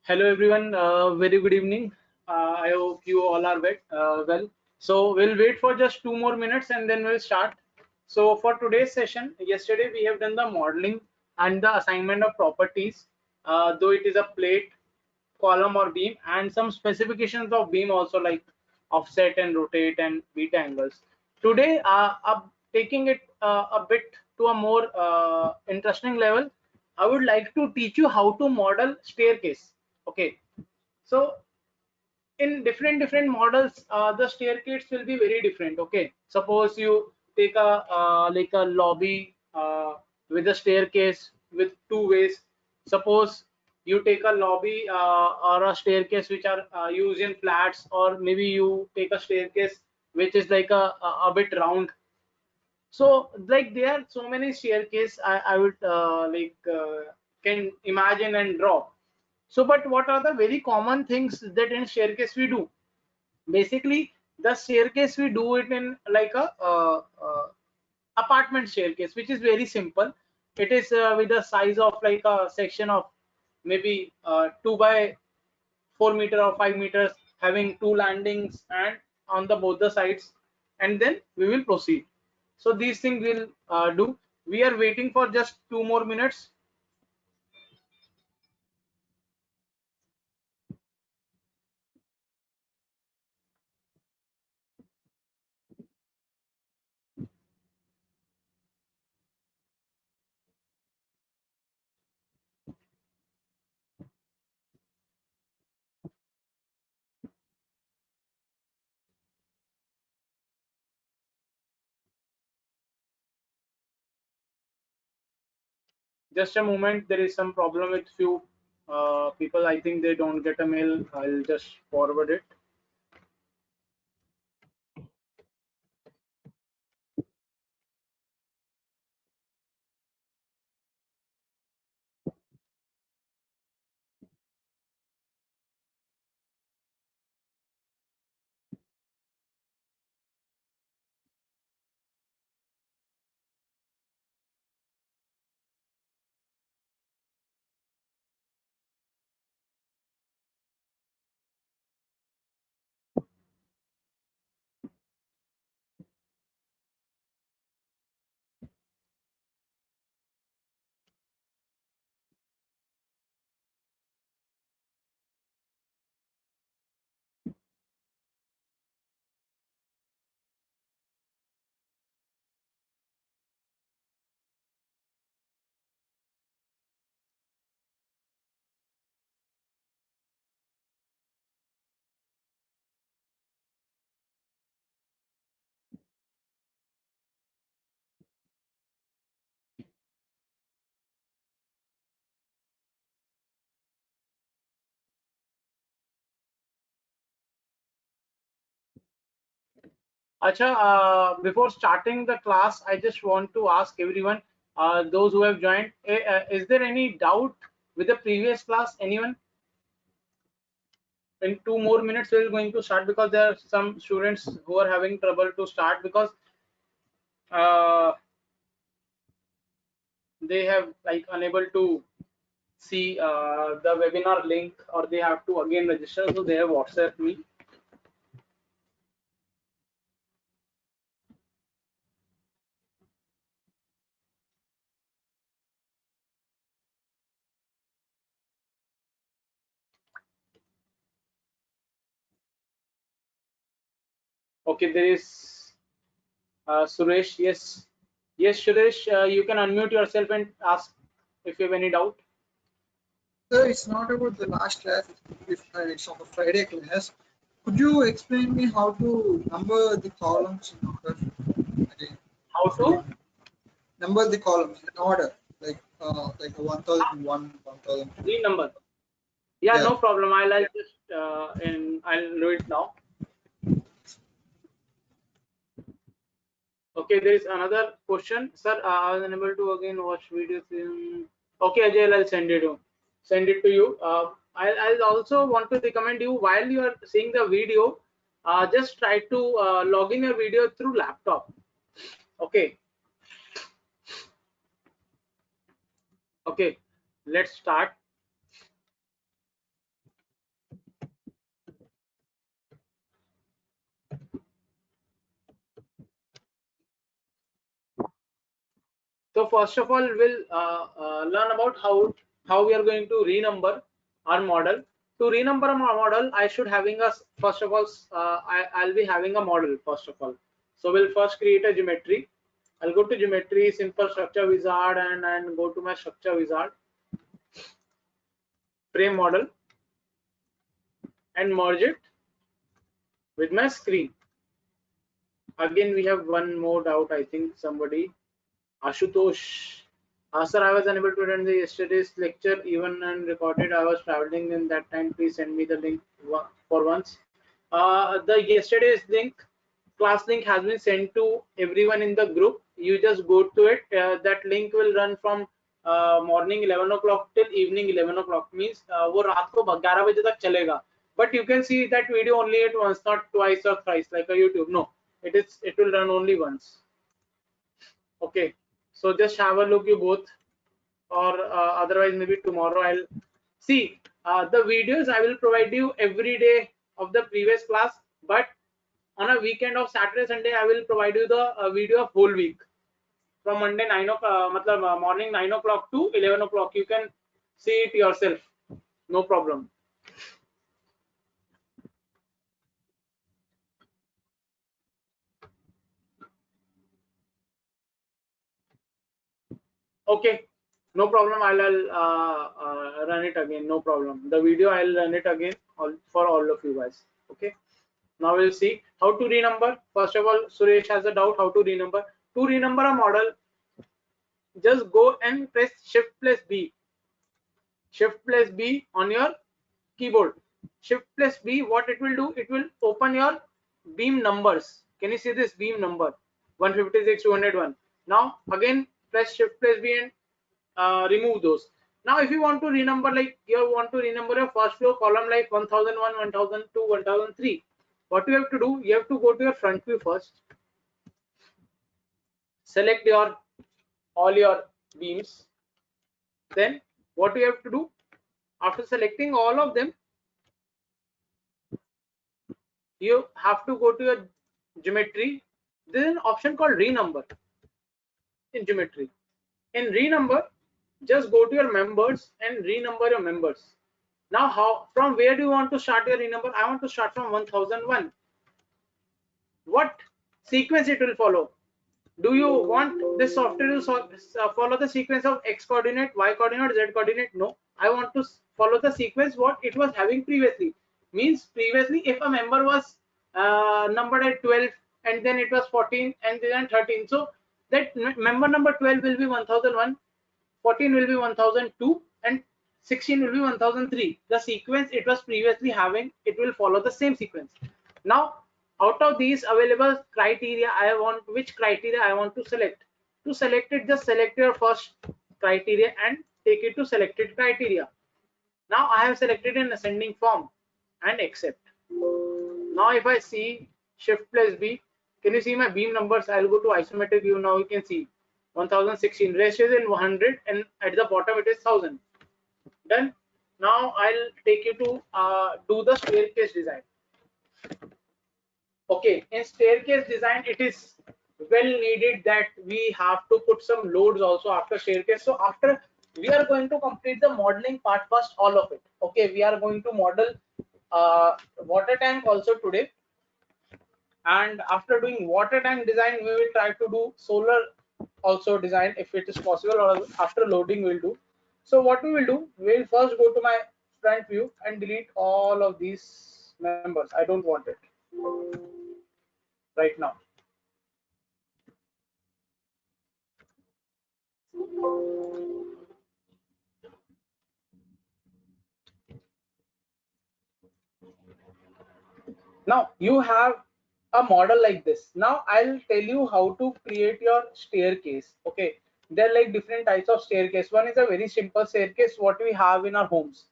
Hello everyone, very good evening. I hope you all are well. So we'll wait for just 2 more minutes and then we'll start. So for today's session, yesterday we have done the modeling and the assignment of properties, though it is a plate, column or beam, and some specifications of beam also like offset and rotate and beta angles. Today, I'm taking it a bit to a more interesting level. I would like to teach you how to model staircase. Okay, so in different models, the staircase will be very different. Okay, suppose you take a like a lobby with a staircase with two ways. Suppose you take a lobby or a staircase which are used in flats, or maybe you take a staircase which is like a bit round. So like there are so many staircase I would can imagine and draw. So but what are the very common things that in staircase we do? Basically the staircase we do it in like a apartment staircase, which is very simple. It is with the size of like a section of maybe 2 by 4 meter or 5 meters, having two landings and on the both the sides, and then we will proceed. So these things will do. We are waiting for just 2 more minutes. Just a moment, there is some problem with few people. I think they don't get a mail. I'll just forward it. Acha, before starting the class, I just want to ask everyone, those who have joined, is there any doubt with the previous class? Anyone? In 2 more minutes, we're going to start because there are some students who are having trouble to start because uh, they have like unable to see the webinar link, or they have to again register. So they have WhatsApp me. Okay, there is Suresh. Yes, yes, Suresh, you can unmute yourself and ask if you have any doubt. Sir, it's not about the last class, it's of a Friday class. Could you explain me how to number the columns in order? Again, How to? number the columns in order, like 1001, 1002. The number. Yeah, Yeah. no problem. I'll just I'll do it now. Okay, there is another question, sir. I was unable to again watch videos. Okay, Ajay, I'll send it to you. I'll also want to recommend you while you are seeing the video, just try to log in your video through laptop. Okay, okay. Let's start. So first of all, we'll learn about how we are going to renumber our model. To renumber our model, I should having a first of all I'll be having a model first of all. So we'll first create a geometry. I'll go to geometry, simple structure wizard, and go to my structure wizard, frame model, and merge it with my screen. Again, we have one more doubt. I think somebody, Ashutosh. Sir, I was unable to attend the yesterday's lecture even and recorded. I was traveling in that time. Please send me the link for once. The yesterday's link, class link has been sent to everyone in the group. You just go to it. That link will run from morning 11 o'clock till evening 11 o'clock. Means वो रात को 11 बजे तक चलेगा. But you can see that video only at once, not twice or thrice like a YouTube. No, it will run only once. Okay, so just have a look you both, or otherwise maybe tomorrow I'll see the videos I will provide you every day of the previous class, but on a weekend of Saturday Sunday I will provide you the video of whole week from Monday 9 o'clock, morning 9 o'clock to 11 o'clock. You can see it yourself, no problem. Okay, no problem. I'll run it again, no problem. The video I'll run it again for all of you guys. Okay, now we'll see how to renumber. First of all, Suresh has a doubt how to renumber. To renumber a model, just go and press shift plus B. Shift plus B on your keyboard. Shift plus B, what it will do, it will open your beam numbers. Can you see this beam number 156, 201? Now again press shift plus B and remove those. Now if you want to renumber, like you want to renumber your first floor column like 1001, 1002, 1003, what you have to do, you have to go to your front view first, select your all your beams. Then what you have to do, after selecting all of them, you have to go to your geometry. There is an option called renumber in geometry. In renumber, just go to your members and renumber your members. Now how, from where do you want to start your renumber? I want to start from 1001. What sequence it will follow? Do you want this software to follow the sequence of x coordinate, y coordinate, z coordinate? No, I want to follow the sequence what it was having previously. Means previously if a member was numbered at 12 and then it was 14 and then 13, so that member number 12 will be 1001, 14 will be 1002, and 16 will be 1003. The sequence it was previously having, it will follow the same sequence. Now out of these available criteria, which criteria I want to select. To select it, just select your first criteria and take it to selected criteria. Now I have selected in ascending form and accept. Now if I see shift plus B, can you see my beam numbers? I'll go to isometric view. Now you can see 1016, rest is in 100, and at the bottom it is 1000. Done. Now I'll take you to do the staircase design. Okay, in staircase design, it is well needed that we have to put some loads also after staircase. So after, we are going to complete the modeling part first, all of it. Okay, we are going to model water tank also today, and after doing water tank design, we will try to do solar also design if it is possible, or after loading we'll do. So what we will do, we'll first go to my front view and delete all of these members. I don't want it right now. Now you have a model like this. Now I'll tell you how to create your staircase. Okay, there are like different types of staircase. One is a very simple staircase what we have in our homes,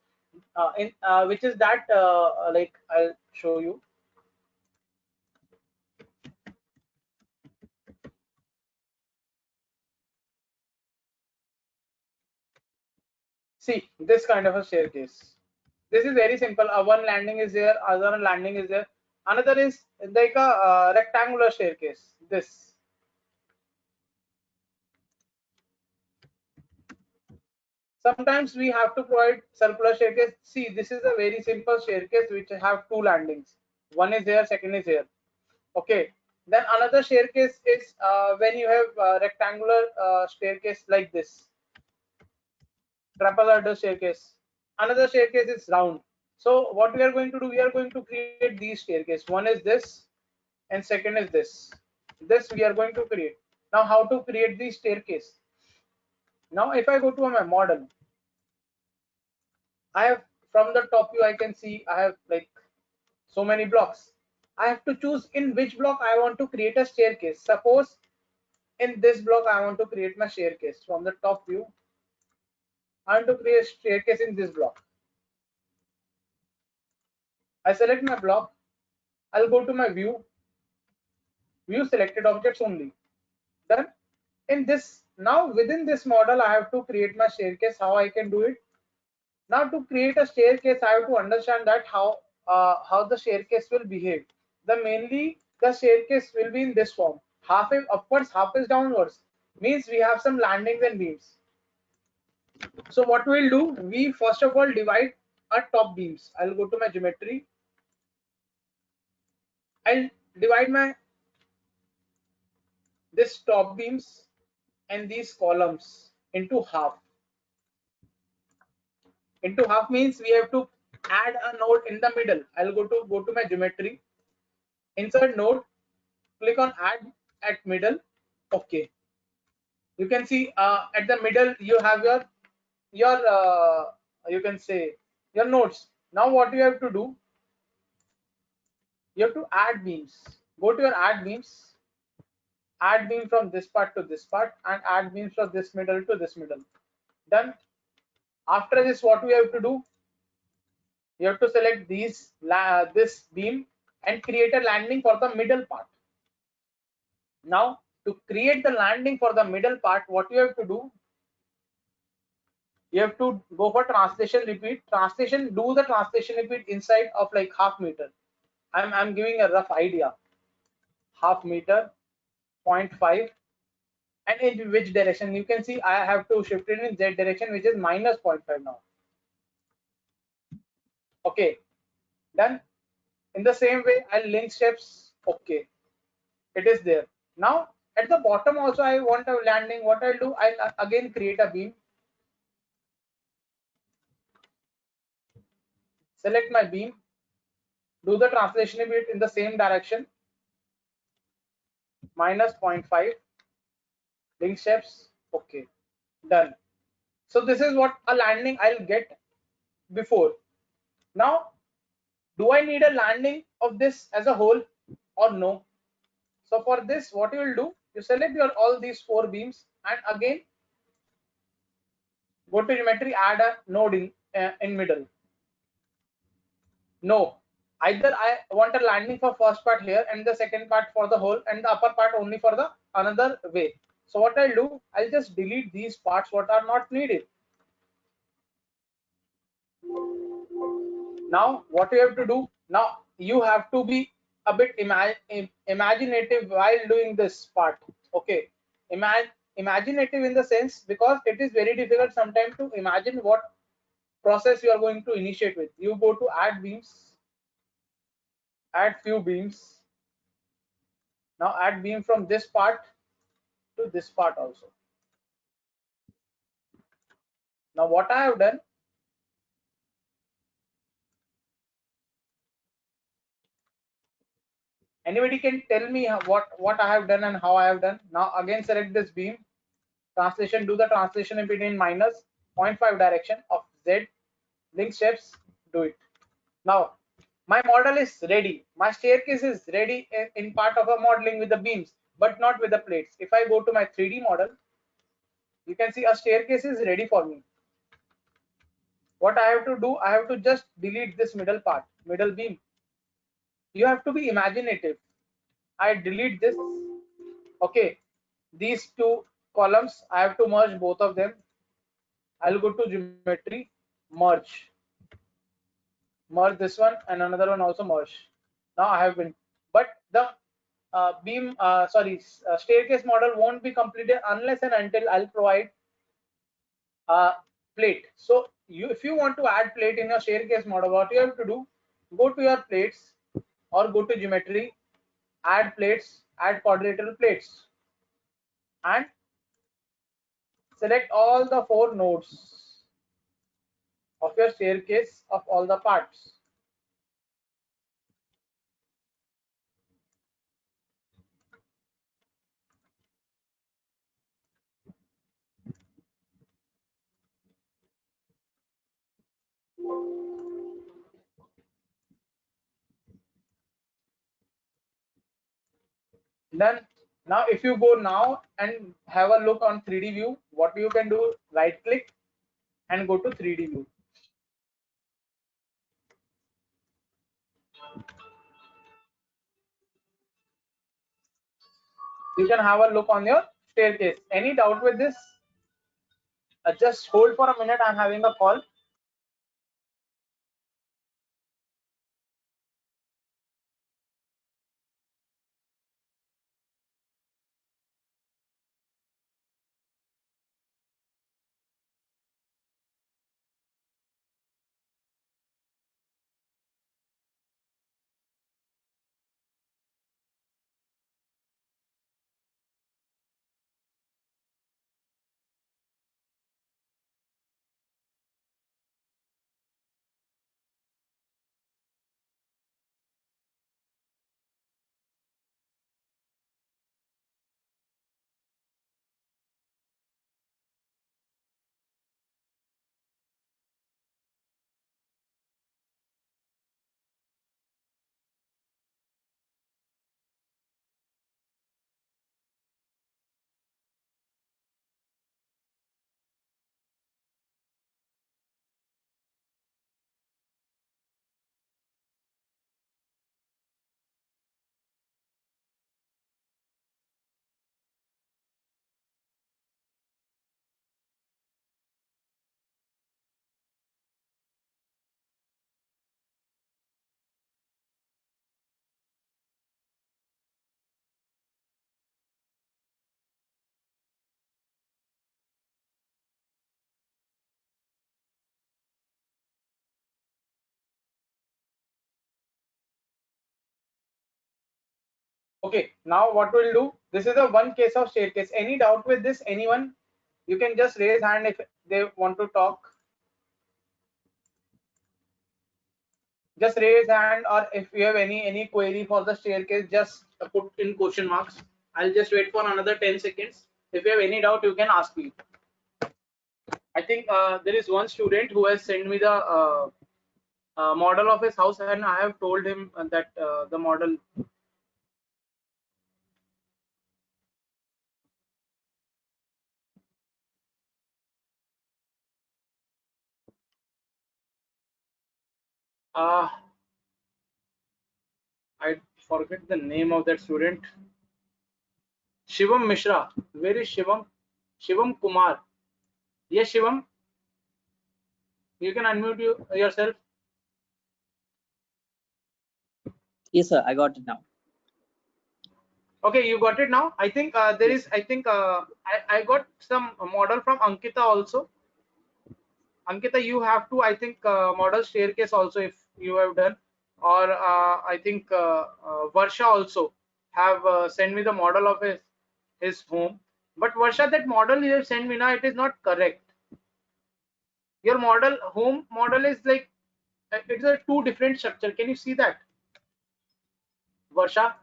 which is that like I'll show you. See this kind of a staircase. This is very simple. One landing is there, other landing is there. Another is like a rectangular staircase. This. Sometimes we have to provide circular staircase. See, this is a very simple staircase which have two landings. One is here, second is here. Okay. Then another staircase is when you have rectangular staircase like this, trapezoidal staircase. Another staircase is round. So what we are going to do, we are going to create these staircase. One is this, and second is this. This we are going to create. Now, how to create the staircase? Now, if I go to my model, I have from the top view, I can see I have like so many blocks. I have to choose in which block I want to create a staircase. Suppose in this block, I want to create my staircase. From the top view, I want to create a staircase in this block. I select my block. I'll go to my view selected objects only. Then in this, now within this model, I have to create my staircase. How I can do it? Now to create a staircase, I have to understand that how the staircase will behave. Mainly the staircase will be in this form. Half is upwards, half is downwards. Means we have some landings and beams. So what we'll do, we first of all divide our top beams. I'll go to my geometry. I'll divide my this top beams and these columns into half. Into half means we have to add a node in the middle. I'll go to my geometry, insert node, click on add at middle. Okay, you can see at the middle you have your you can say your nodes. Now what you have to do, you have to add beams. Go to your add beams, add beam from this part to this part, and add beams from this middle to this middle. Done. After this, what we have to do, you have to select this beam and create a landing for the middle part. Now to create the landing for the middle part, what you have to do, you have to go for translation repeat. Do the translation repeat inside of like half meter. I'm giving a rough idea. Half meter, 0.5, and in which direction? You can see I have to shift it in Z direction, which is minus 0.5 now. Okay, done. In the same way, I'll link steps. Okay, it is there. Now at the bottom also I want a landing. What I'll do, I'll again create a beam. Select my beam. Do the translation a bit in the same direction. Minus 0.5. Link steps. Okay, done. So this is what a landing I'll get before. Now, do I need a landing of this as a whole or no? So for this, what you will do, you select your all these four beams and again go to geometry, add a node in middle. No, either I want a landing for first part here and the second part for the whole and the upper part only for the another way. So what I'll do, I'll just delete these parts what are not needed. Now what you have to do, now you have to be a bit imaginative while doing this part. Okay, imaginative in the sense because it is very difficult sometimes to imagine what process you are going to initiate with. You go to add beams, add few beams. Now add beam from this part to this part also. Now what I have done, anybody can tell me what I have done and how I have done. Now again select this beam, translation, do the translation in between minus 0.5 direction of Z, link steps, do it. Now my model is ready, my staircase is ready in part of a modeling with the beams but not with the plates. If I go to my 3D model, you can see a staircase is ready for me. What I have to do, I have to just delete this middle part, middle beam. You have to be imaginative. I delete this. Okay, these two columns I have to merge both of them. I'll go to geometry, merge this one and another one also merge. Now I have been, but the staircase model won't be completed unless and until I'll provide plate. So if you want to add plate in your staircase model, what you have to do, go to your plates or go to geometry, add plates, add quadrilateral plates, and select all the 4 nodes of your staircase of all the parts. Then now if you go now and have a look on 3D view, what you can do, right click and go to 3D view. You can have a look on your staircase. Any doubt with this? Just hold for a minute, I'm having a call. Okay, now what we'll do, this is a one case of staircase. Any doubt with this, anyone? You can just raise hand if they want to talk. Just raise hand, or if you have any query for the staircase, just put in question marks. I'll just wait for another 10 seconds. If you have any doubt, you can ask me. I think there is one student who has sent me the model of his house, and I have told him that the model. Uh, I forget the name of that student. Shivam Mishra. Where is Shivam? Shivam Kumar. Yes, Shivam. You can unmute yourself. Yes, sir. I got it now. Okay, you got it now. I think there is. I think I got some model from Ankita also. Ankita, you have to, I think, model staircase also if you have done, or I think Varsha also have sent me the model of his home. But Varsha, that model you have sent me now, it is not correct. Your model home model is like it's a two different structure. Can you see that, Varsha?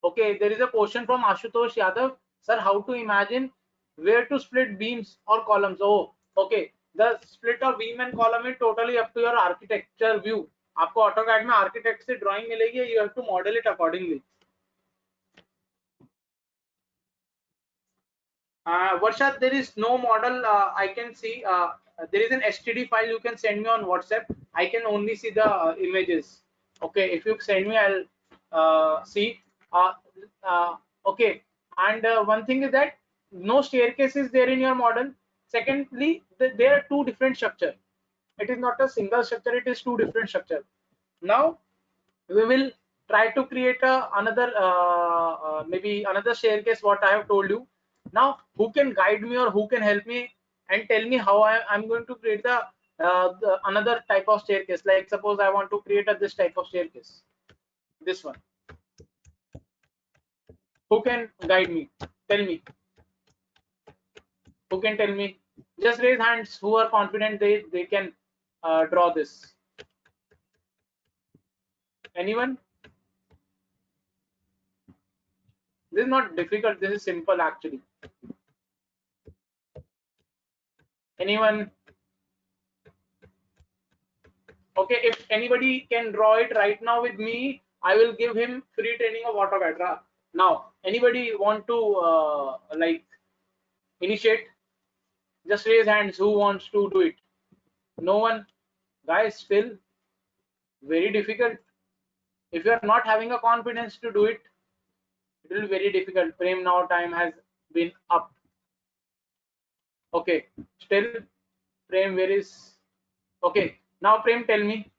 Okay, there is a question from Ashutosh Yadav. Sir, how to imagine where to split beams or columns? Oh, okay. The split of beam and column is totally up to your architecture view. आपको AutoCAD में architect से drawing मिलेगी. You have to model it accordingly. Varsha, there is no model I can see. There is an STD file you can send me on WhatsApp. I can only see the images. Okay, if you send me, I'll see. Uh, uh, okay, and one thing is that no staircase is there in your model. Secondly, there are two different structure. It is not a single structure. It is two different structure. Now we will try to create another maybe another staircase what I have told you. Now who can guide me or who can help me and tell me how I'm going to create the another type of staircase? Like suppose I want to create this type of staircase, this one. Who can guide me? Tell me. Who can tell me? Just raise hands who are confident they can draw this. Anyone? This is not difficult. This is simple actually. Anyone? Okay, if anybody can draw it right now with me, I will give him free training of AutoCAD. Now, anybody want to like initiate? Just raise hands who wants to do it. No one? Guys, still very difficult. If you are not having a confidence to do it, it will be very difficult. Prem, now time has been up. Okay, still Prem, where is? Okay, now Prem, tell me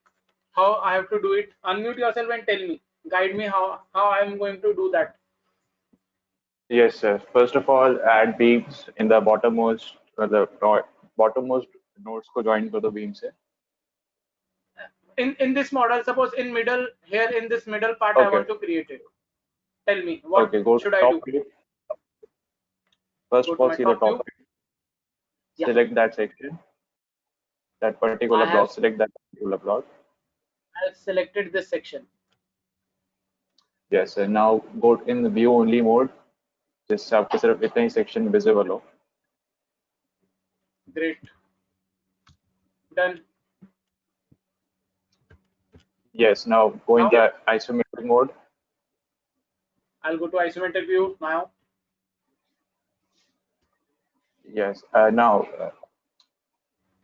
how I have to do it. Unmute yourself and tell me, guide me how I am going to do that. Yes, sir. First of all, add beams in the bottommost nodes को join कर दो beam से. In this model, suppose in middle here in this middle part, I want to create it. Tell me what should I do? View. First of all, see the top view. Select that section, that particular block. Select that particular block. I have selected this section. Yes, and now go in the view only mode. Just आपको सिर्फ इतना ही section visible हो. Great. Done. Yes, now go in the isometric mode. I'll go to isometric view now. Yes, now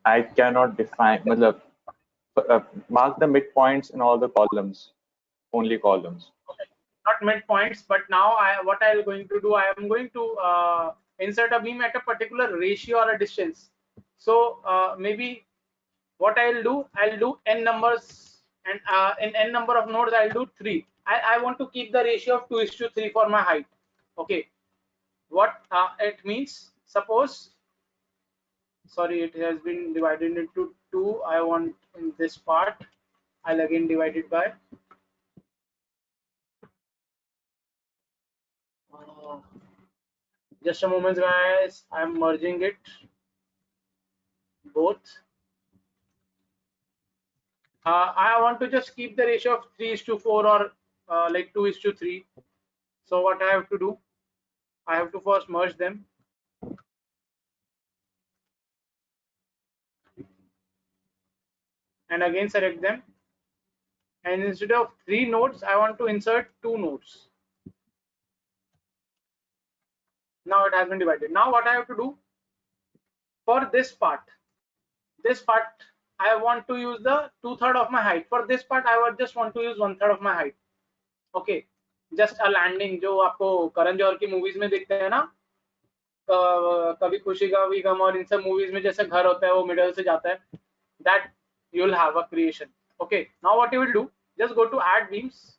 I cannot define, mark the midpoints in all the columns, only columns. Okay. Not midpoints, but now what I am going to do, I am going to insert a beam at a particular ratio or a distance. So maybe what I'll do n numbers, and in n number of nodes I'll do 3. I want to keep the ratio of 2:3 for my height. Okay, what it means, suppose, sorry, it has been divided into 2. I want in this part, I'll again divide it by just a moment guys, I'm merging it both. I want to just keep the ratio of 3:4 or like 2:3. So what I have to do, I have to first merge them. And again select them. And instead of 3 nodes, I want to insert 2 nodes. Now it has been divided. Now what I have to do, for this part I want to use the 2/3 of my height. For this part I would just want to use 1/3 of my height. Okay, just a landing जो आपको करण जौहर की movies में देखते हैं ना, कभी खुशी कभी गम और इन सब मूवीज में जैसे घर होता है वो मिडल से जाता है, that you will have a creation. Okay, now what you will do, just go to add beams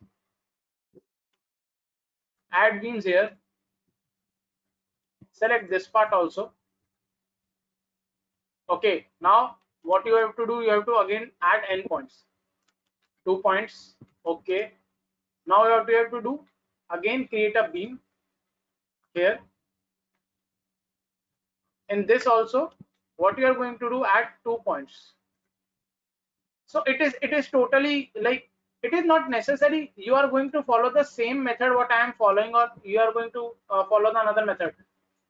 here, select this part also. Okay, now what you have to do, you have to again add endpoints, 2 points. Okay, now what you have to do, again create a beam here. In this also, what you are going to do, add 2 points. So it is totally like, it is not necessary you are going to follow the same method what I am following, or you are going to follow the another method,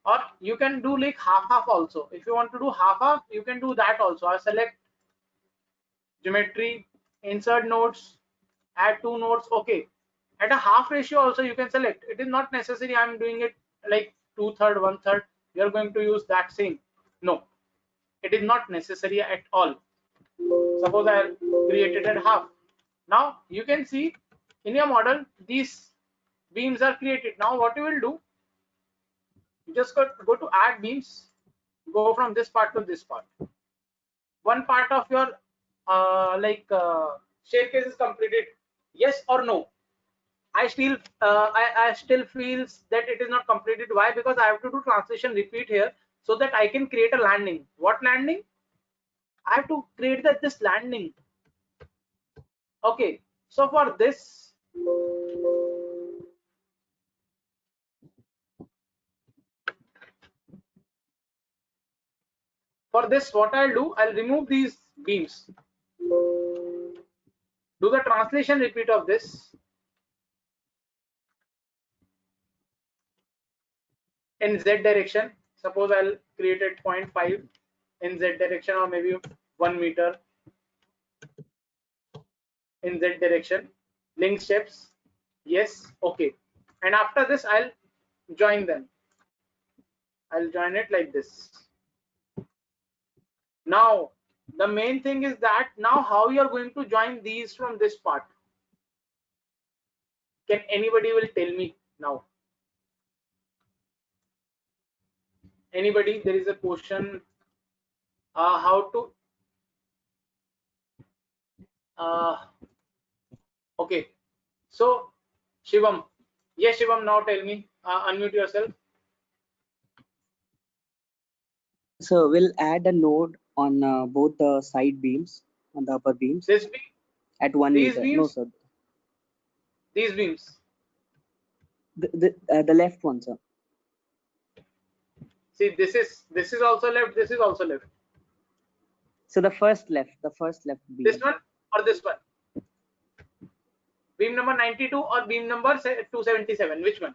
or you can do like half also. If you want to do half, you can do that also. I select geometry, insert nodes, add 2 nodes. Okay, at a half ratio also you can select. It is not necessary I'm doing it like 2/3, 1/3. You are going to use that same. No, it is not necessary at all. Suppose I created at half. Now you can see in your model these beams are created. Now what you will do, you just go to add beams, go from this part to this part. One part of your staircase is completed. Yes or no? I still I still feels that it is not completed. Why? Because I have to do translation repeat here so that I can create a landing. What landing? I have to create this landing. Okay, so for this, what I'll do, I'll remove these beams. Do the translation repeat of this in Z direction. Suppose I'll create it 0.5 in Z direction, or maybe 1 meter in Z direction. Link steps, yes, okay. And after this, I'll join them. I'll join it like this. Now, the main thing is that now how you are going to join these from this part? Can anybody will tell me now? Anybody? There is a question. How to? Okay. So, Shivam. Yes, Shivam. Now tell me. Unmute yourself. So we'll add a node on both the side beams, on the upper beams, This beam. at 1 These meter. beams. No, sir. These beams. The left one, sir. See, this is also left. This is also left. So the first left beam. This one or this one? Beam number 92 or beam number 277? Which one?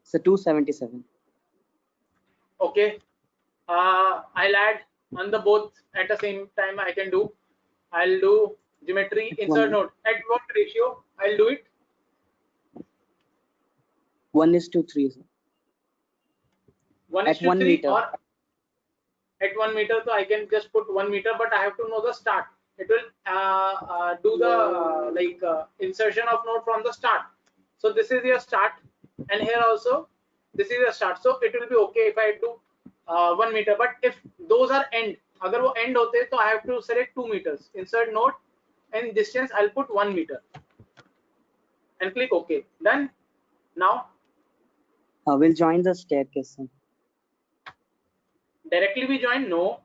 So 277. Okay. I'll add on the both at the same time. I can do. I'll do geometry insert node. At what ratio? I'll do it. 1:3, sir. 1:3 meter. Or at 1 meter. So I can just put 1 meter, but I have to know the start. It will do the insertion of node from the start. So this is your start, and here also this is your start. So it will be okay if I do 1 meter. But if those are end, अगर वो end होते तो I have to select 2 meters. Insert node, and distance I'll put 1 meter, and click OK. Done. Now We'll join the staircase, sir. directly we join? No,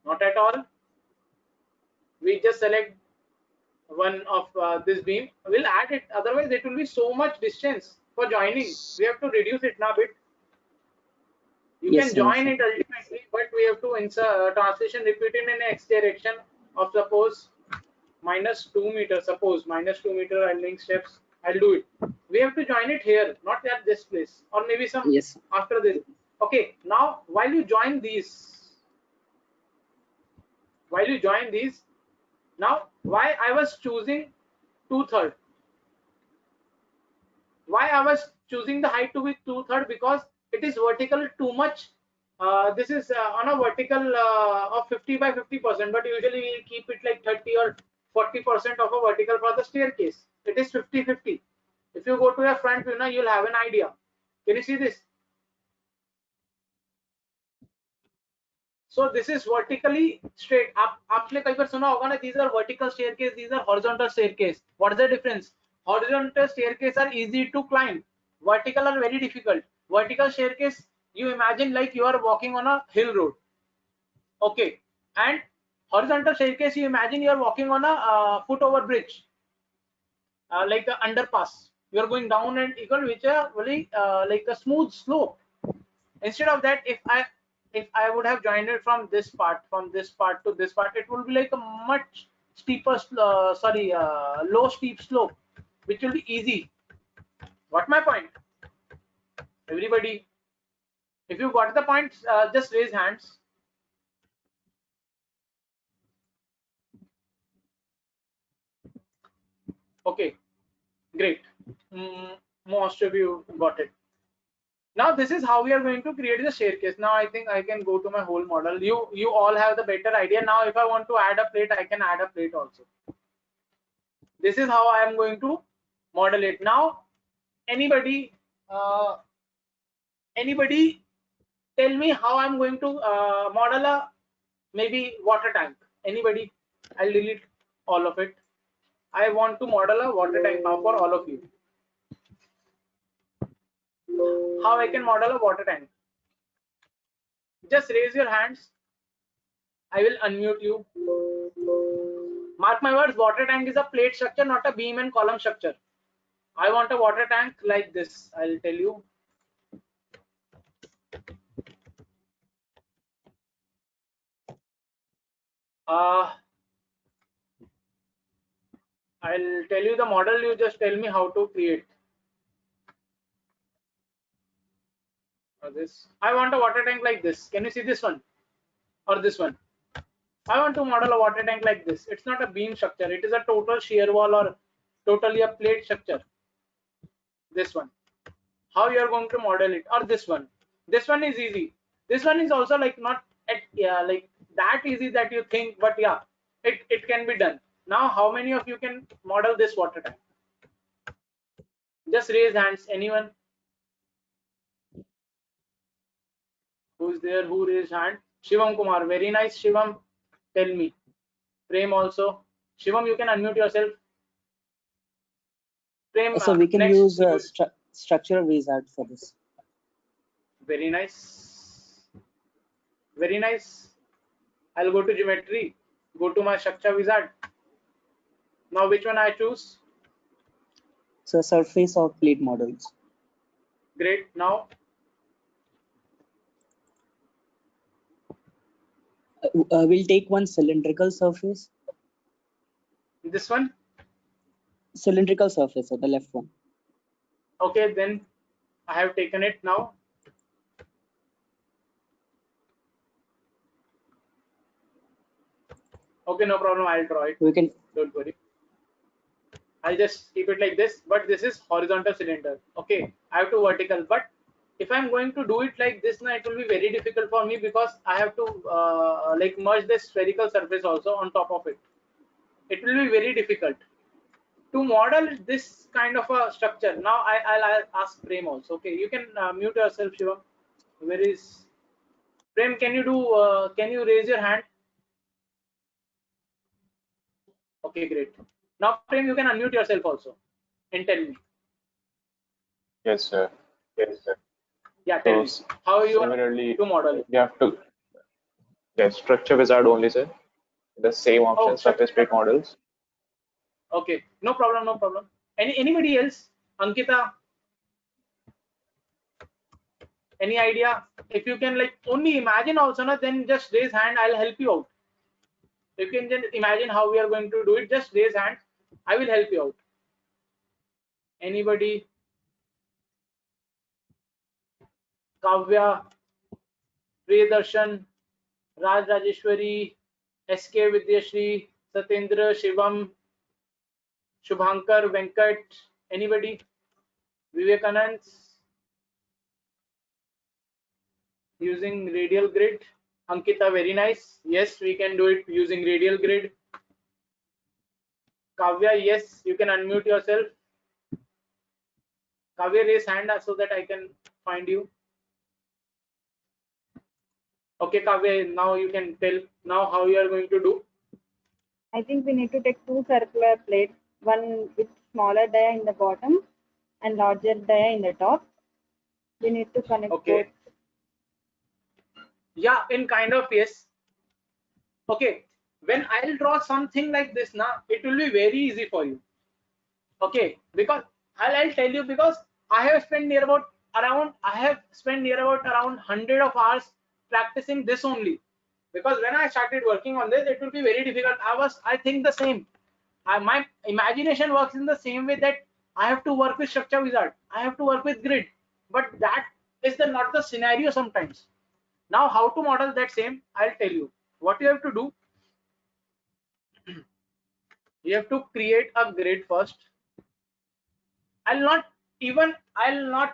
not at all. We just select one of this beam. We'll add it. Otherwise, it will be so much distance for joining. We have to reduce it now a bit. You Yes, can sir, join sir. it ultimately, but we have to insert translation repeat in x direction of suppose -2 meters. Suppose -2 meter and link steps. I'll do it. We have to join it here, not at this place, or maybe some Yes. after this. Okay. Now, while you join these, now why I was choosing 2/3? Why I was choosing the height to be 2/3? Because it is vertical too much. This is on a vertical of 50 by 50%, but usually we keep it like 30 or 40% of a vertical for the staircase. It is 50-50. If you go to your front view now, you'll have an idea. Can you see this? So this is vertically straight. आपने कई बार सुना होगा ना, these are vertical staircase, these are horizontal staircase. What is the difference? Horizontal staircase are easy to climb. Vertical are very difficult. Vertical staircase, you imagine like you are walking on a hill road. Okay. And horizontal staircase, you imagine you are walking on a foot over bridge, like an underpass. You are going down and equal, which are really like a smooth slope. Instead of that, if I would have joined it from this part to this part, it will be like a much steeper low steep slope, which will be easy. What my point? Everybody, if you got the point, just raise hands. Okay, great. Most of you got it. Now this is how we are going to create the staircase. Now I think I can go to my whole model. You all have the better idea. Now if I want to add a plate, I can add a plate also. This is how I am going to model it. Now anybody tell me how I'm going to model a maybe water tank? Anybody? I'll delete all of it. I want to model a water tank now for all of you. how I can model a water tank. Just raise your hands. I will unmute you. Mark my words, water tank is a plate structure, not a beam and column structure. I want a water tank like this. I'll tell you. I'll tell you the model. You just tell me how to create. This. I want a water tank like this. Can you see this one or this one? I want to model a water tank like this. It's not a beam structure. It is a total shear wall or totally a plate structure. This one. How you are going to model it? Or this one. This one is easy. This one is also like not like that easy that you think, but yeah, it can be done. Now, how many of you can model this water tank? Just raise hands. Anyone? Who's there? Who raised hand? Shivam Kumar. Very nice, Shivam. Tell me. Prem also. Shivam, you can unmute yourself. Prem, So we can next, use structural wizard for this. Very nice. Very nice. I'll go to geometry. Go to my structure wizard. Now, which one I choose? So surface of plate models. Great. Now, We'll take one cylindrical surface. this one. Cylindrical surface, so the left one. Okay, then I have taken it now. Okay, no problem. I'll draw it. We can. Don't worry. I'll just keep it like this. But this is horizontal cylinder. Okay, I have to vertical. But if I'm going to do it like this, now it will be very difficult for me because I have to like merge this spherical surface also on top of it. It will be very difficult to model this kind of a structure. Now I'll ask Prem also. Okay, you can mute yourself, Shivam. Where is Prem? Can you do? Can you raise your hand? Okay, great. Now Prem, you can unmute yourself also and tell me. Yes, sir. Yes, sir. Yeah, tell me how you Similarly, to model it. you have to. Yes, structure wizard only, sir. The same option, surface plate models. Okay, no problem, no problem. Anybody else? Ankita, any idea? If you can like only imagine also, na, then just raise hand. I'll help you out. If you can just imagine how we are going to do it, just raise hand. I will help you out. Anybody? Kavya, Priyadarshan, Raj Rajeshwari, SK Vidyashri, Satendra, Shivam, Shubhankar, Venkat, anybody? Vivekanand, using radial grid. Ankita, very nice. Yes, we can do it using radial grid. Kavya, yes, you can unmute yourself. Kavya, raise hand so that I can find you. Okay, Kavya, now you can tell now how you are going to do. I think we need to take two circular plates, one with smaller dia in the bottom and larger dia in the top. We need to connect both. Yeah, in kind of yes. Okay, when I'll draw something like this now, it will be very easy for you. Okay, because I'll tell you, because I have spent near about around 100 of hours practicing this only. Because when I started working on this, it will be very difficult. I think the same. My imagination works in the same way, that I have to work with structure wizard. I have to work with grid, but that is not the scenario sometimes. Now, how to model that same? I'll tell you. What you have to do, you have to create a grid first. I'll not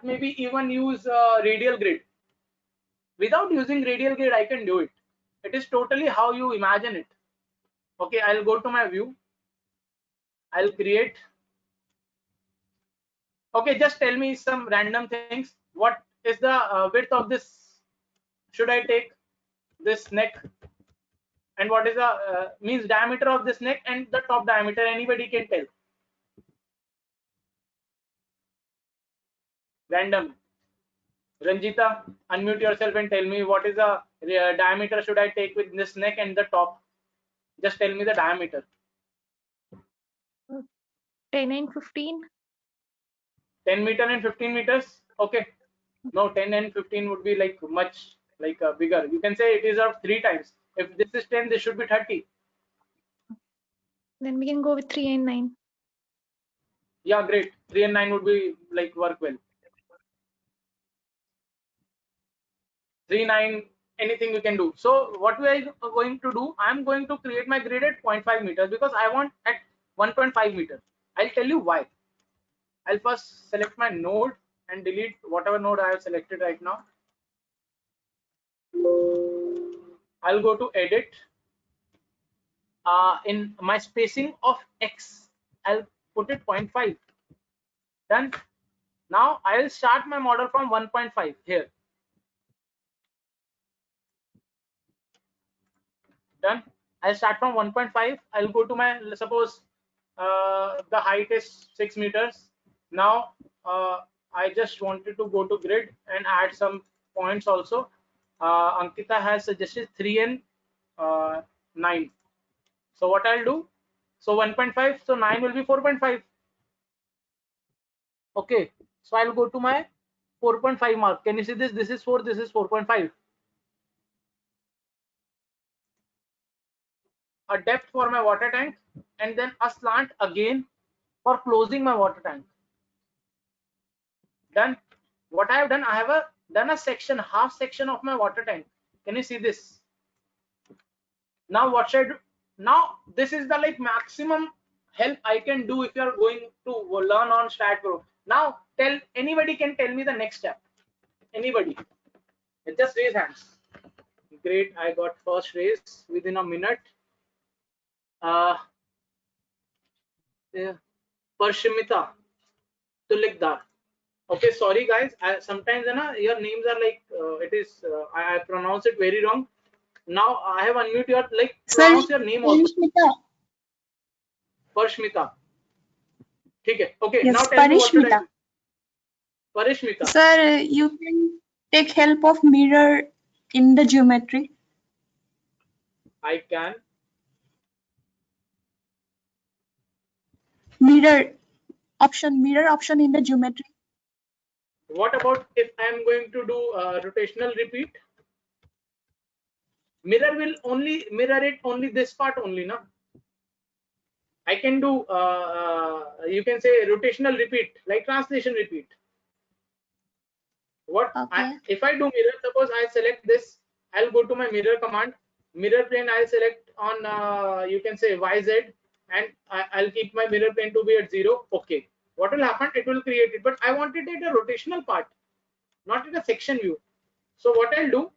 maybe even use radial grid. Without using radial grid, I can do it. It is totally how you imagine it. Okay, I'll go to my view. I'll create. Okay, just tell me some random things. What is the width of this? Should I take this neck? And what is the means diameter of this neck and the top diameter? Anybody can tell. Random. Ranjita, unmute yourself and tell me what is the diameter should I take with this neck and the top. Just tell me the diameter. 10 and 15. 10 meter and 15 meters. Okay. No, 10 and 15 would be like much like bigger. You can say it is of 3 times. If this is 10, this should be 30. Then we can go with 3 and 9. Yeah, great. 3 and 9 would be like work well. 3, 9, anything we can do. So what we are going to do, I'm going to create my grid at 0.5 meters because I want at 1.5 meters. I'll tell you why. I'll first select my node and delete whatever node I have selected right now. I'll go to edit. In my spacing of X, I'll put it 0.5. Done. Now I'll start my model from 1.5 here. Done. I'll start from 1.5. I'll go to my, suppose the height is 6 meters. Now I just wanted to go to grid and add some points also. Ankita has suggested 3 and 9. So what I'll do, so 1.5, so 9 will be 4.5. Okay, so I'll go to my 4.5 mark. Can you see this? This is 4, this is 4.5. A depth for my water tank and then a slant again for closing my water tank. Done. What I have done, I have done a section, half section of my water tank. Can you see this? Now what should I do? Now this is the like maximum help I can do if you are going to learn on StatPro. Now anybody can tell me the next step. Anybody? Just raise hands. Great, I got first raise within a minute. Parshimita Tulikdar. Okay, sorry guys. Sometimes your names are like I pronounce it very wrong. Now I have unmute your pronounce your name also. Parshmita. Okay. Yes, now tell me what should I Parishmita. do. Parishmita. Sir, you can take help of mirror in the geometry. I can. Mirror option in the geometry. What about if I am going to do rotational repeat? Mirror will only mirror it only this part only, no? I can do you can say rotational repeat, like translation repeat. What Okay. if I do mirror? Suppose I select this, I'll go to my mirror command. Mirror plane I'll select on you can say YZ, and I'll keep my mirror plane to be at 0. Okay. What will happen? It will create it, but I want it at a rotational part, not in a section view. So what I'll do,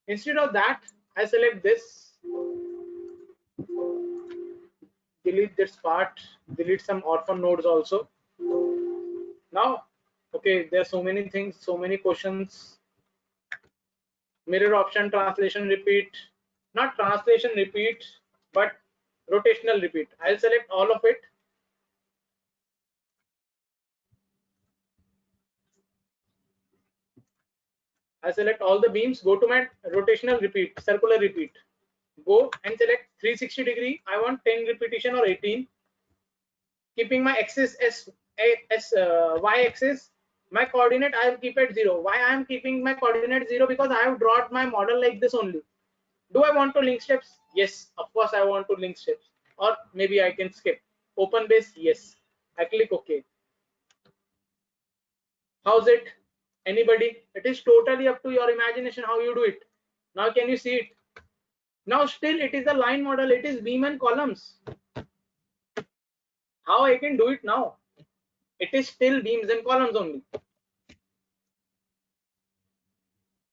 instead of that, I select this, delete this part, delete some orphan nodes also. Now, okay, there are so many things, so many questions. Mirror option, translation repeat, not translation repeat, but rotational repeat. I'll select all of it. I select all the beams, go to my rotational repeat, circular repeat. Go and select 360 degree. I want 10 repetition or 18. Keeping my axis y axis, my coordinate I will keep at 0. Why I am keeping my coordinate 0? Because I have drawn my model like this only. Do I want to link steps? Yes, of course I want to link steps. Or maybe I can skip. Open base, yes. I click OK. How's it? Anybody? It is totally up to your imagination how you do it. Now can you see it? Now still it is a line model. It is beam and columns. How I can do it now? It is still beams and columns only.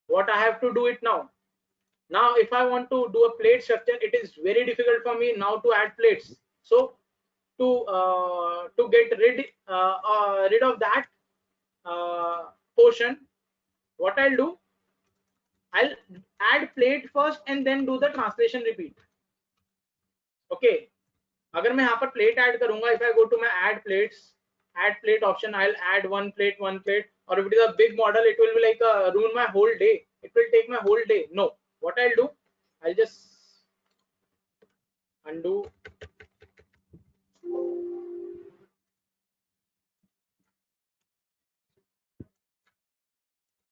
What I have to do it now? Now if I want to do a plate structure, it is very difficult for me now to add plates. So to get rid of that portion, what I'll do, I'll add plate first and then do the translation repeat. Okay, अगर मैं यहाँ पर plate add करूँगा, if I go to my add plates add plate option, I'll add one plate. Or if it is a big model, it will be like ruin my whole day. It will take my whole day. No, what I'll do, I'll just undo.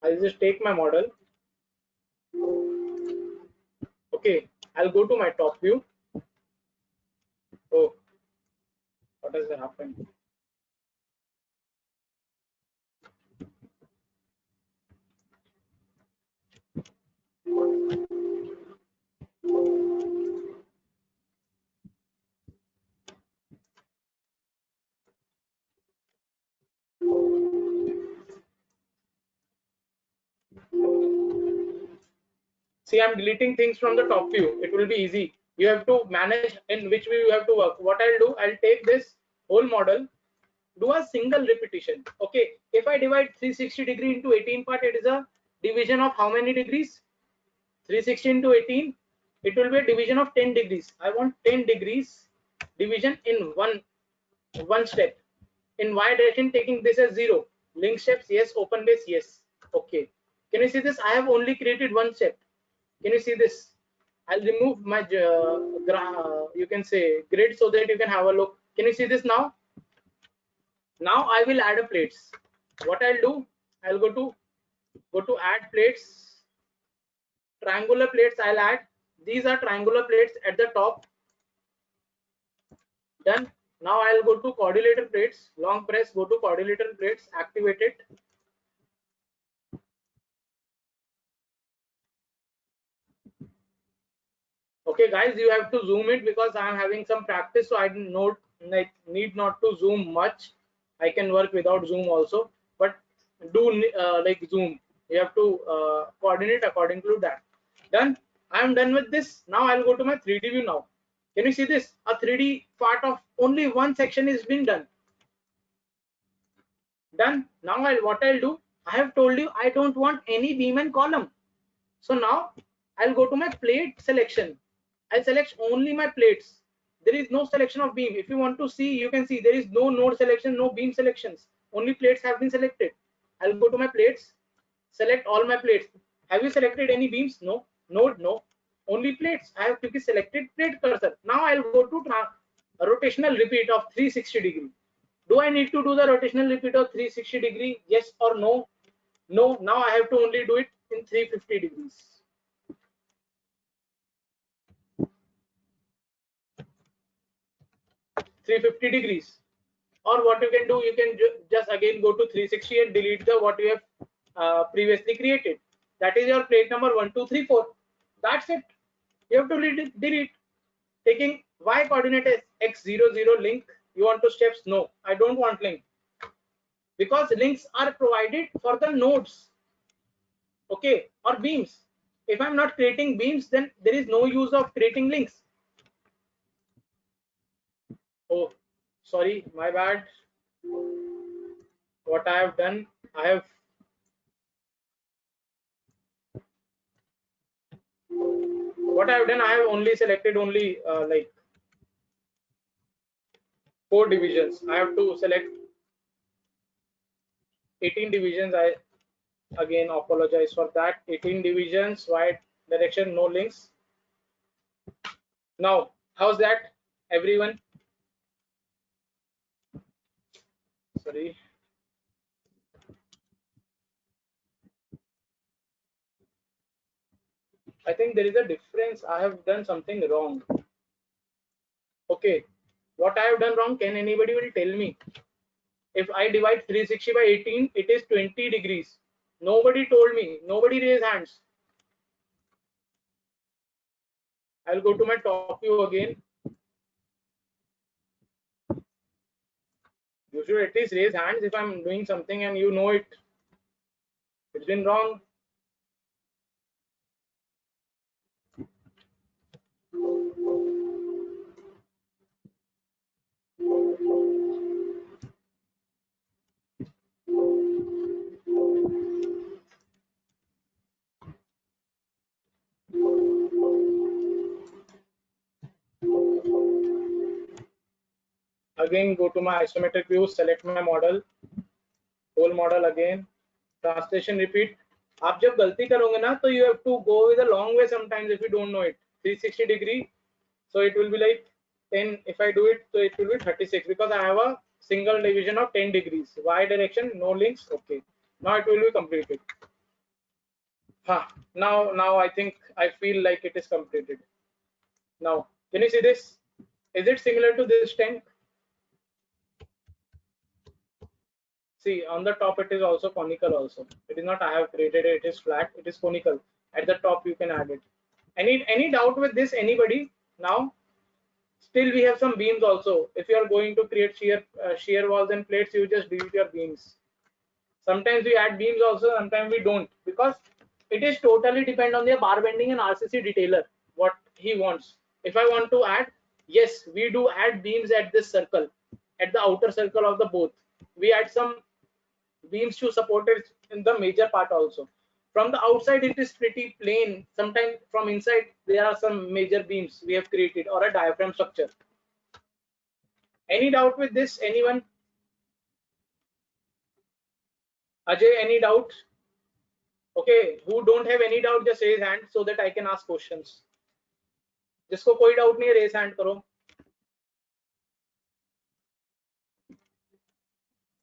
I'll just take my model. Okay, I'll go to my top view. Oh, what has happened? See, I'm deleting things from the top view. It will be easy. You have to manage in which way you have to work. What I'll do, I'll take this whole model, do a single repetition. Okay, if I divide 360° into 18 part, it is a division of how many degrees? 360 into 18, it will be a division of 10 degrees. I want 10 degrees division in one step. In y direction, taking this as 0. Link steps, yes. Open base, yes. Okay, can you see this? I have only created one step. Can you see this? I'll remove my you can say grid so that you can have a look. Can you see this now? Now I will add a plates. What I'll do, I'll go to add plates. Triangular plates I'll add. These are triangular plates at the top. Done. Now I'll go to coordinator plates. Long press, go to coordinator plates, activate it. Okay guys, you have to zoom it because I am having some practice, so I need not to zoom much. I can work without zoom also, but do like zoom. You have to coordinate according to that. Done. I am done with this. Now I'll go to my 3D view now. Can you see this? A 3D part of only one section is being done. Done. Now what I'll do, I have told you I don't want any beam and column. So now I'll go to my plate selection. I'll select only my plates. There is no selection of beam. If you want to see, you can see there is no node selection, no beam selections. Only plates have been selected. I'll go to my plates, select all my plates. Have you selected any beams? No. Node? No. Only plates. I have quickly selected plate cursor. Now I'll go to a rotational repeat of 360°. Do I need to do the rotational repeat of 360°? Yes or no? No. Now I have to only do it in 350 degrees. 350 degrees. Or what you can do, you can just again go to 360 and delete the what you have previously created. That is your plate number 1, 2, 3, 4. That's it. You have to delete. Taking y coordinate as x00 link. You want to steps? No, I don't want link, because links are provided for the nodes. Okay, or beams. If I'm not creating beams, then there is no use of creating links. Oh, sorry, my bad. What I have done, I have only selected only like 4 divisions. I have to select 18 divisions. I again apologize for that. 18 divisions, y direction, no links. Now, how's that, everyone? Sorry. I think there is a difference. I have done something wrong. Okay, what I have done wrong, can anybody will tell me? If I divide 360 by 18, it is 20 degrees. Nobody told me. Nobody raised hands. I'll go to my top view again. You should at least raise hands if I'm doing something and you know it. It's been wrong. again go to my isometric view, select my model, whole model again, translation repeat. आप जब गलती करोगे ना तो you have to go with a long way sometimes if you don't know it. 360 degree, so it will be like 10. If I do it, so it will be 36 because I have a single division of 10 degrees. Y direction, no links. Okay, now it will be completed. Now I think I feel like it is completed. Now, can you see this? Is it similar to this tank? See, on the top it is also conical also. It is not I have created it, it is flat, it is conical. At the top you can add it. Any doubt with this, anybody? Now, still we have some beams also. If you are going to create shear walls and plates, you just delete your beams. Sometimes we add beams also, sometimes we don't, because it is totally depend on the bar bending and RCC detailer, what he wants. If I want to add, yes, we do add beams at this circle, at the outer circle of the both. We add some beams to support it in the major part also. From the outside it is pretty plain. Sometimes from inside there are some major beams we have created or a diaphragm structure. Any doubt with this, anyone? Ajay, any doubt? Okay, who don't have any doubt, just raise hand so that I can ask questions. जिसको कोई doubt नहीं है, raise hand करो.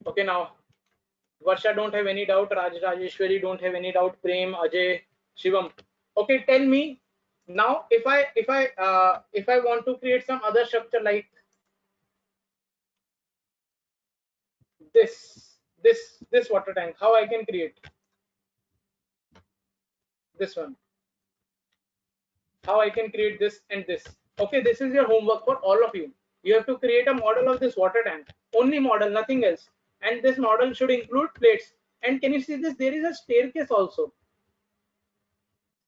Okay, now Varsha don't have any doubt, Rajeshwari don't have any doubt, Prem, Ajay, Shivam. Okay, tell me now if I want to create some other structure like this water tank, how I can create this one, how I can create this and this. Okay, this is your homework for all of you. You have to create a model of this water tank, only model, nothing else. And this model should include plates. And can you see this? There is a staircase also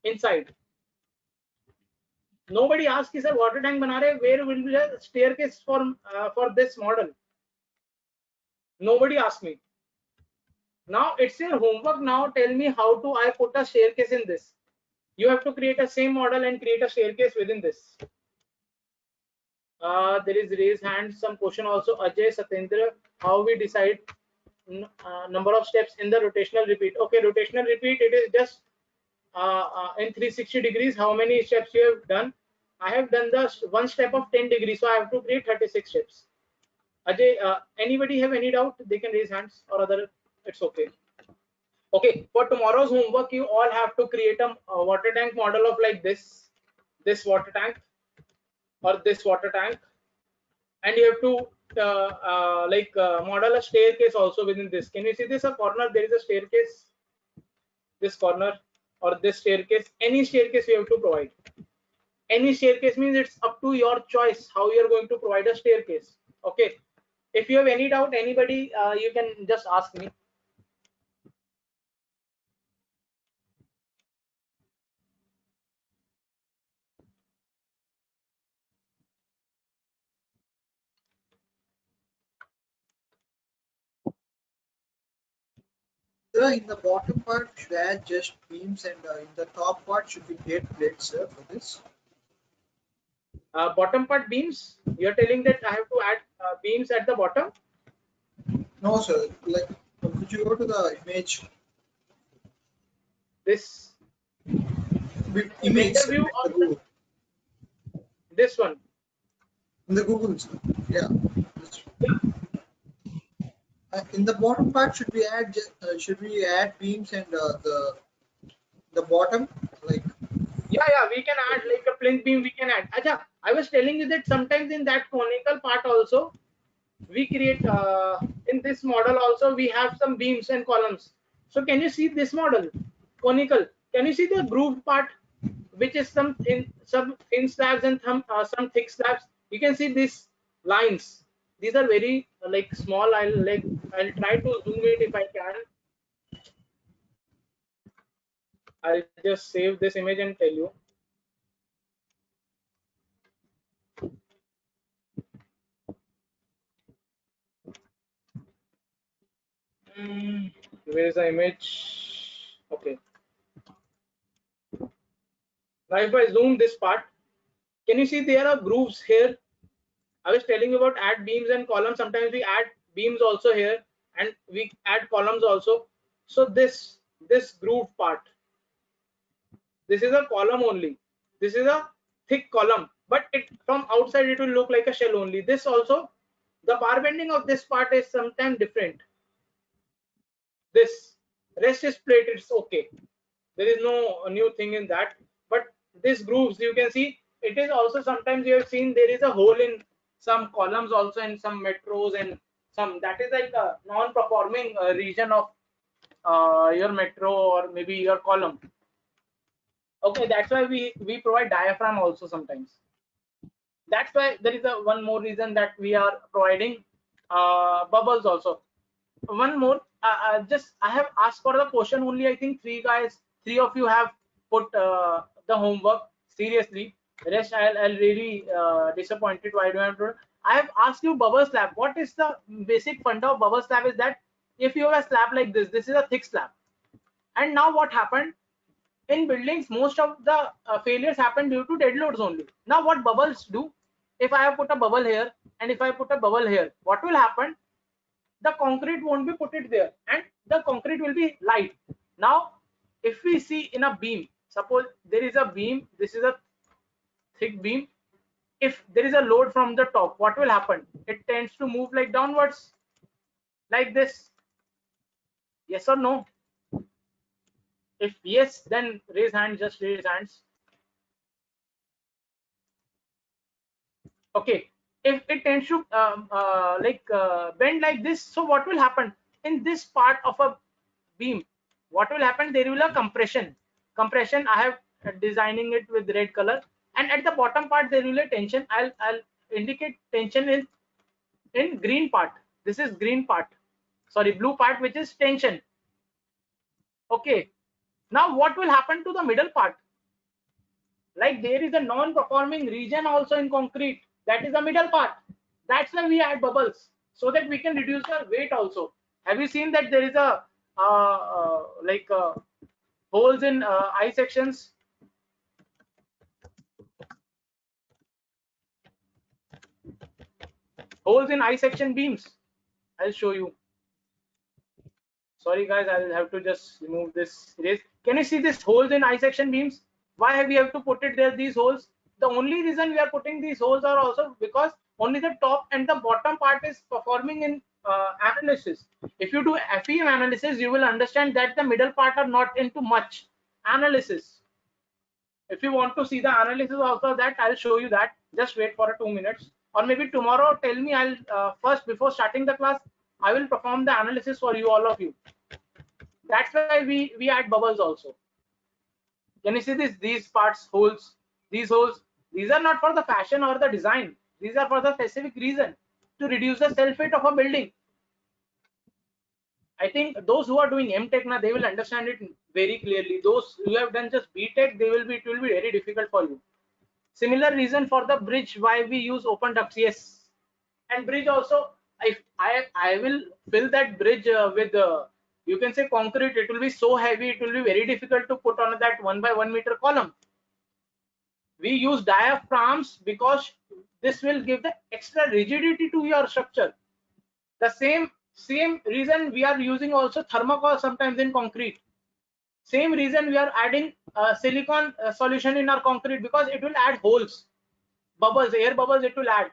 inside. Nobody asked, sir, water tank bana rahe, where will be a staircase for this model? Nobody asked me. Now it's your homework. Now tell me how to I put a staircase in this. You have to create a same model and create a staircase within this. There is raised hand. Some question also. Ajay, Satyendra, how we decide number of steps in the rotational repeat? Okay, rotational repeat. It is just in 360 degrees. How many steps you have done? I have done the one step of 10 degrees, so I have to create 36 steps. Ajay, anybody have any doubt? They can raise hands, or other. It's okay. Okay, for tomorrow's homework, you all have to create a water tank model of like this water tank or this water tank, and you have to model a staircase also within this. Can you see this? A corner, there is a staircase. This corner or this staircase, any staircase you have to provide. Any staircase means it's up to your choice how you are going to provide a staircase. Okay, if you have any doubt, anybody, you can just ask me. Sir, in the bottom part, should I add just beams, and in the top part, should we get plates, sir, for this? Bottom part beams, you're telling that I have to add beams at the bottom? No, sir. Like, could you go to the image? This Image, sir, view in the of Google. this one. In the Google, sir. Yeah. In the bottom part, should we add beams and the bottom, like? Yeah, we can add like a plinth beam. We can add. Acha, I was telling you that sometimes in that conical part also, we create in this model also we have some beams and columns. So can you see this model, conical? Can you see the grooved part, which is some thin slabs and some thick slabs? You can see these lines. These are very like small. I'll try to zoom it if I can. I'll just save this image and tell you. Where is the image? Okay. Now if I zoom this part, can you see there are grooves here? I was telling you about add beams and columns. Sometimes we add beams also here and we add columns also. So this groove part, this is a column only. This is a thick column, but it from outside it will look like a shell only. This also, the bar bending of this part is sometimes different. This rest is plate, it's okay. There is no new thing in that. But this grooves, you can see, it is also sometimes you have seen there is a hole in some columns also in some metros, and some that is like a non-performing region of your metro or maybe your column. Okay, that's why we provide diaphragm also sometimes. That's why there is a one more reason that we are providing bubbles also. One more, just I have asked for the question only. I think three of you have put the homework seriously. Rest I'll really disappointed. Why do I have to? I have asked you bubble slab. What is the basic funda of bubble slab? Is that if you have a slab like this is a thick slab. And now what happened? In buildings, most of the failures happen due to dead loads only. Now what bubbles do? If I have put a bubble here and if I put a bubble here, what will happen? The concrete won't be put it there and the concrete will be light. Now if we see in a beam, suppose there is a beam, this is a thick beam. If there is a load from the top, what will happen? It tends to move like downwards, like this. Yes or no? If yes, then raise hand, just raise hands. Okay, if it tends to bend like this, so what will happen in this part of a beam? What will happen? There will be a compression. I have designing it with red color, and at the bottom part there will be a tension. I'll indicate tension in green part. This is green part, sorry, blue part, which is tension. Okay, now what will happen to the middle part? Like there is a non-performing region also in concrete, that is the middle part. That's why we add bubbles, so that we can reduce the weight also. Have you seen that there is a holes in I sections? Holes in I section beams. I'll show you. Sorry guys, I'll have to just remove this erase. Can you see this holes in I section beams? Why have we have to put it there, these holes? The only reason we are putting these holes are also because only the top and the bottom part is performing in analysis. If you do FEM analysis, you will understand that the middle part are not into much analysis. If you want to see the analysis also, that I'll show you that. Just wait for 2 minutes, or maybe tomorrow tell me. I'll first, before starting the class, I will perform the analysis for you, all of you. That's why we add bubbles also. Can you see this? These parts, holes, these holes, these are not for the fashion or the design. These are for the specific reason, to reduce the self weight of a building. I think those who are doing M.Tech now, they will understand it very clearly. Those who have done just B.Tech, it will be very difficult for you. Similar reason for the bridge, why we use open ducts. Yes, and bridge also, if I will fill that bridge with you can say concrete, it will be so heavy, it will be very difficult to put on that 1 by 1 meter column. We use diaphragms because this will give the extra rigidity to your structure. The same reason we are using also thermocol sometimes in concrete. Same reason we are adding silicone solution in our concrete, because it will add holes, bubbles, air bubbles. It will add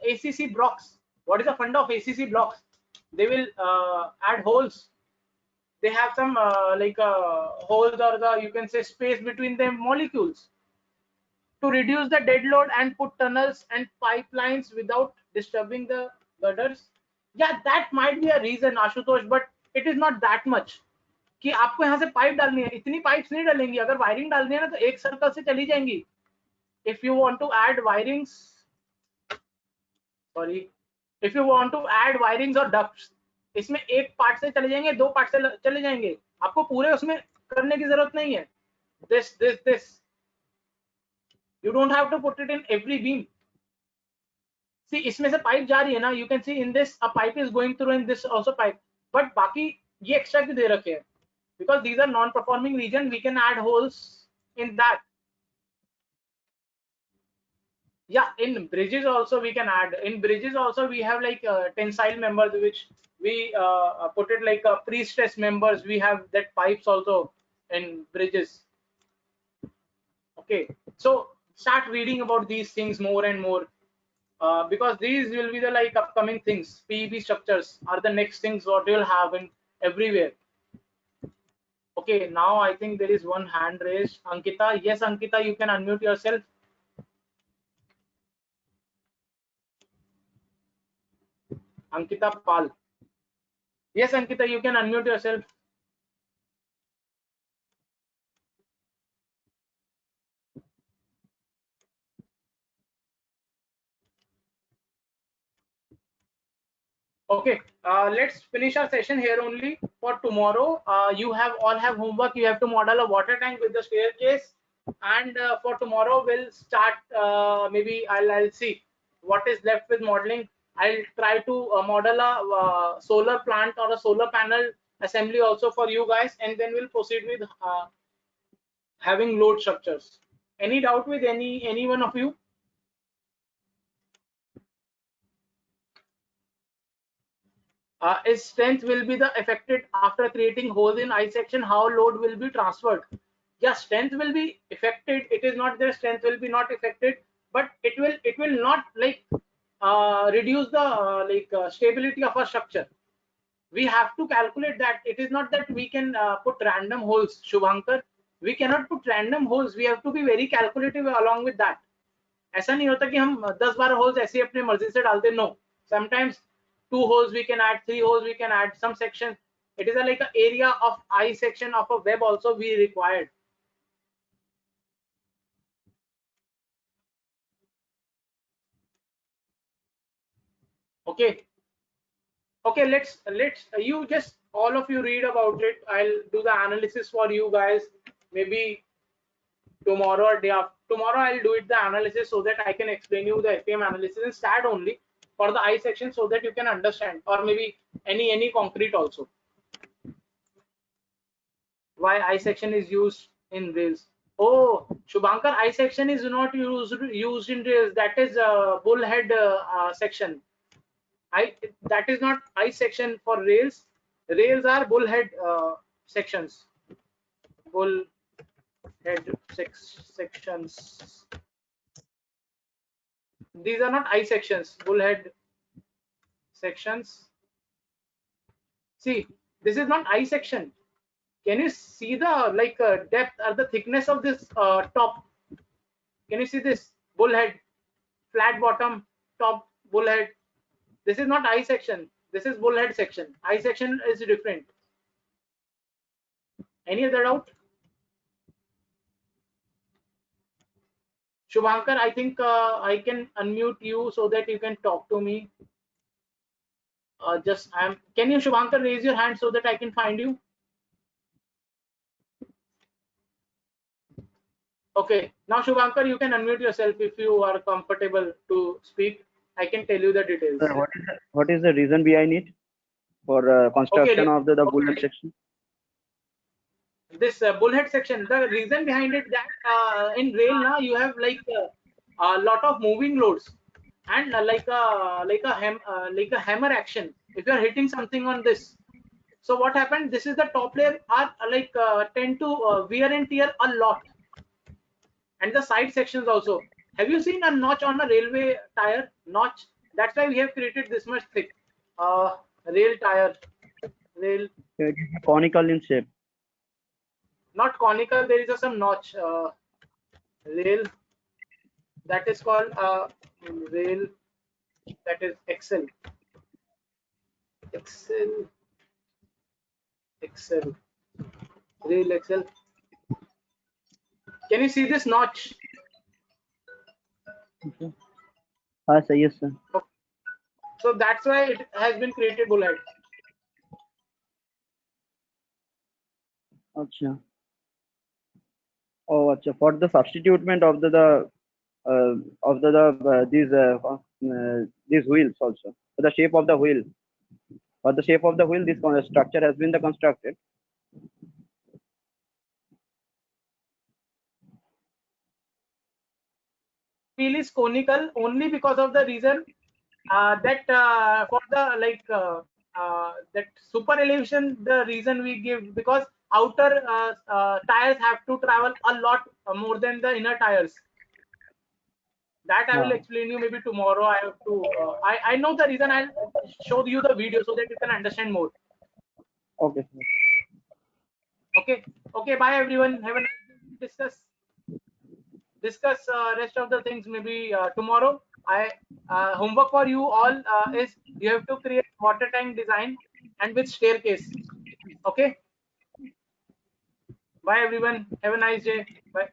ACC blocks. What is the funda of ACC blocks? They will add holes. They have some holes, or the, you can say, space between them molecules, to reduce the dead load and put tunnels and pipelines without disturbing the gutters. Yeah, that might be a reason, Ashutosh, but it is not that much. कि आपको यहाँ से pipe डालनी है, इतनी pipes नहीं डालेंगी. अगर wiring डालनी है ना, तो एक सर्कल से चली जाएंगी. If you want to add wirings, sorry, if you want to add wirings or ducts, इसमें एक पार्ट से चले जाएंगे, दो पार्ट से चले जाएंगे. आपको पूरे उसमें करने की जरूरत नहीं है. This you don't have to put it in every beam. See, इसमें से पाइप जा रही है ना, you can see in this a pipe is going through, in this also pipe, but बाकी ये एक्स्ट्रा क्यों दे रखे हैं? Because these are non-performing region, we can add holes in that. Yeah, in bridges also we can add. In bridges also we have like tensile members which we put it like pre-stress members. We have that pipes also in bridges. Okay, so start reading about these things more and more, because these will be the like upcoming things. PEB structures are the next things what you'll have in everywhere. Okay, now I think there is one hand raised. Ankita, yes, Ankita, you can unmute yourself. Ankita Pal. Yes, Ankita, you can unmute yourself. Okay, let's finish our session here only for tomorrow. You have all have homework. You have to model a water tank with the staircase, and for tomorrow we'll start. Maybe I'll see what is left with modeling. I'll try to model a solar plant or a solar panel assembly also for you guys, and then we'll proceed with having load structures. Any doubt with any one of you? Is strength will be the affected after creating holes in I section, how load will be transferred? Yeah, strength will be affected. It is not their strength will be not affected, but it will not like reduce the stability of a structure. We have to calculate that. It is not that we can put random holes, Shubhankar. We cannot put random holes. We have to be very calculative along with that. ऐसा नहीं होता कि हम 10-12 holes ऐसे अपने मर्जी से डालते. No, sometimes 2 holes we can add, 3 holes we can add, some section it is like an area of I section of a web also we required. Okay, let's you just all of you read about it. I'll do the analysis for you guys maybe tomorrow or day after tomorrow. I'll do it the analysis so that I can explain you the FEM analysis in stat only for the I section so that you can understand, or maybe any concrete also, why I section is used in rails. Oh, Shubhankar, I section is not used in rails. That is bullhead section. That is not I section for rails. Rails are bullhead sections. Bullhead sections. These are not I sections. Bullhead sections. See, this is not I section. Can you see the depth or the thickness of this top? Can you see this bullhead, flat bottom, top bullhead? This is not I section. This is bullhead section. I section is different. Any other doubt? Shubhankar, I think I can unmute you so that you can talk to me. Can you, Shubhankar, raise your hand so that I can find you? Okay, now Shubhankar, you can unmute yourself if you are comfortable to speak. I can tell you the details. What is the reason behind it for construction of the bullhead section? This bullhead section, the reason behind it that in rail now you have like a lot of moving loads and like a hammer action. If you are hitting something on this, so what happened? This is the top layer are tend to wear and tear a lot, and the side sections also. Have you seen a notch on a railway tire? Notch. That's why we have created this much thick rail tire. Rail. It is conical in shape. Not conical. There is some notch. Rail. That is called rail. That is Excel. Excel. Rail Excel. Can you see this notch? Okay. Yes, sir. So that's why it has been created bullhead. Achha. Oh, achha. For the substitutement of these wheels also. For the shape of the wheel. For the shape of the wheel, this structure has been constructed. wheel is conical only because of the reason that for the that super elevation, the reason we give because outer tires have to travel a lot more than the inner tires. That I will explain you maybe tomorrow. I have to I know the reason. I'll show you the video so that you can understand more. Okay. Okay, bye everyone. Have a nice day. Discuss rest of the things maybe tomorrow. I homework for you all is you have to create water tank design and with staircase. Okay, bye everyone. Have a nice day. Bye.